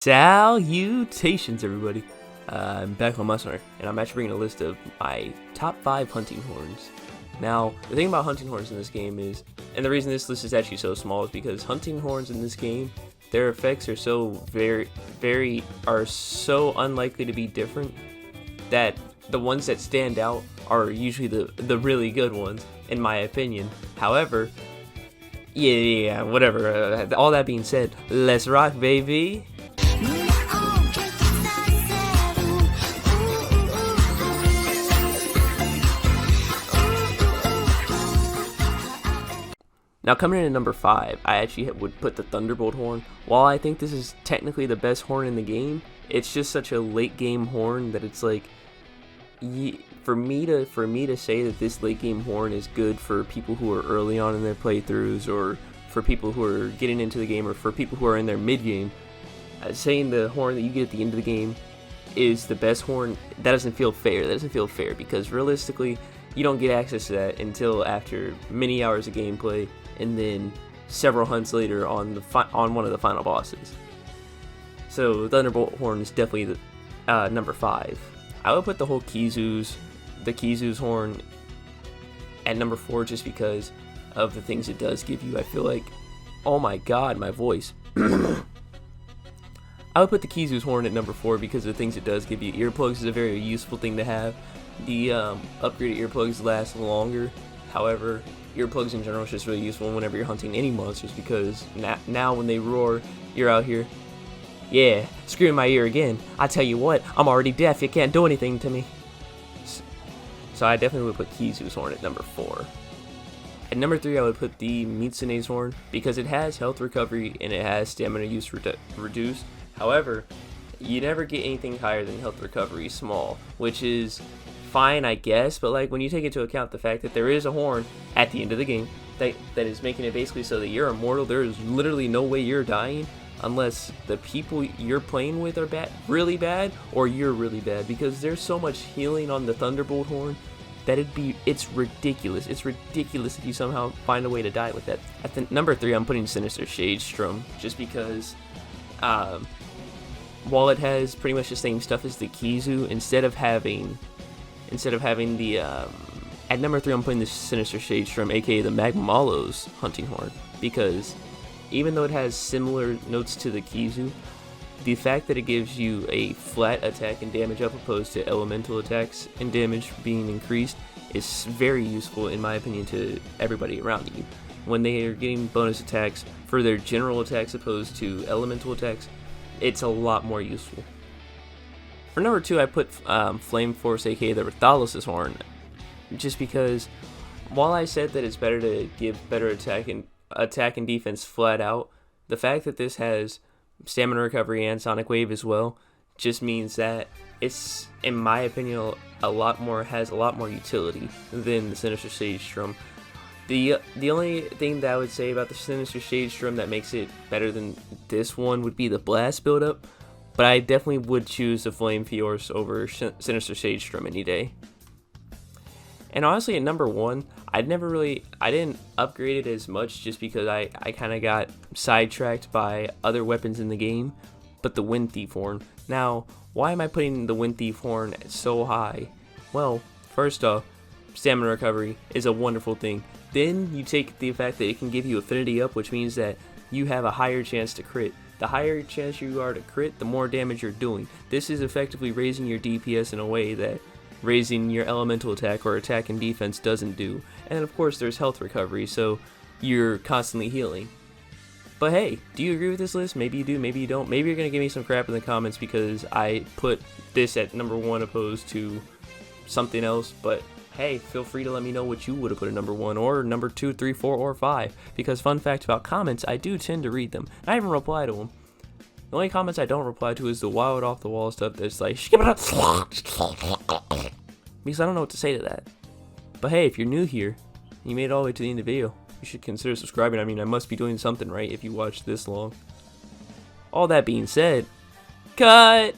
Salutations, everybody. I'm back on Mitsunis, and I'm actually bringing a list of my top 5 hunting horns. Now, the thing about hunting horns in this game is, and the reason this list is actually so small is because hunting horns in this game, their effects are so are so unlikely to be different that the ones that stand out are usually the really good ones, in my opinion. However, yeah, whatever. All that being said, let's rock, baby. Now, coming in at number 5, I actually would put the Thunderbolt Horn. While I think this is technically the best horn in the game, it's just such a late game horn that it's like, for me to say that this late game horn is good for people who are early on in their playthroughs, or for people who are getting into the game, or for people who are in their mid game, saying the horn that you get at the end of the game is the best horn, that doesn't feel fair. That doesn't feel fair because realistically, you don't get access to that until after many hours of gameplay, and then several hunts later on one of the final bosses. So Thunderbolt Horn is definitely the number 5. I would put the Kizu's horn at number 4 just because of the things it does give you. I feel like, oh my god, my voice. I would put the Kizu's horn at number 4 because of the things it does give you. Earplugs is a very useful thing to have. The upgraded earplugs last longer. However, earplugs in general is just really useful whenever you're hunting any monsters, because now when they roar, you're out here, yeah, screw in my ear again. I tell you what, I'm already deaf, you can't do anything to me. So I definitely would put Kizu's horn at number 4. At number 3, I would put the Mitsunis Horn because it has health recovery and it has stamina use reduced. However, you never get anything higher than health recovery small, which is fine, I guess, but like when you take into account the fact that there is a horn at the end of the game that is making it basically so that you're immortal, there is literally no way you're dying unless the people you're playing with are really bad, or you're really bad, because there's so much healing on the Thunderbolt Horn that it's ridiculous. It's ridiculous if you somehow find a way to die with that. At number 3, I'm putting Sinister Shadestrom, just because while it has pretty much the same stuff as the Kizu, instead of having the at number 3, I'm putting the Sinister Shadestrom, aka the Magmalos hunting horn, because even though it has similar notes to the Kizu, the fact that it gives you a flat attack and damage up opposed to elemental attacks and damage being increased is very useful, in my opinion, to everybody around you. When they are getting bonus attacks for their general attacks opposed to elemental attacks, it's a lot more useful. For number 2, I put Flame Force, aka the Rathalos' horn, just because while I said that it's better to give better attack and defense flat out, the fact that this has stamina recovery and sonic wave as well just means that it's, in my opinion, has a lot more utility than the Sinister Shadestrom. The only thing that I would say about the Sinister Shadestrom that makes it better than this one would be the blast buildup, but I definitely would choose the Flame Force over Sinister Shadestrom any day. And honestly, at number 1, I didn't upgrade it as much just because I kind of got sidetracked by other weapons in the game, but the Wind Thief Horn. Now, why am I putting the Wind Thief Horn so high? Well, first off, stamina recovery is a wonderful thing. Then you take the fact that it can give you affinity up, which means that you have a higher chance to crit. The higher chance you are to crit, the more damage you're doing. This is effectively raising your DPS in a way that raising your elemental attack or attack and defense doesn't do. And of course there's health recovery, so you're constantly healing. But hey, do you agree with this list? Maybe you do, maybe you don't. Maybe you're going to give me some crap in the comments because I put this at number 1 opposed to something else, but hey, feel free to let me know what you would have put at number 1 or number 2, 3, 4, or 5. Because fun fact about comments, I do tend to read them. I even reply to them. The only comments I don't reply to is the wild off the wall stuff that's like, because I don't know what to say to that. But hey, if you're new here, you made it all the way to the end of the video, you should consider subscribing. I mean, I must be doing something right if you watched this long. All that being said, cut!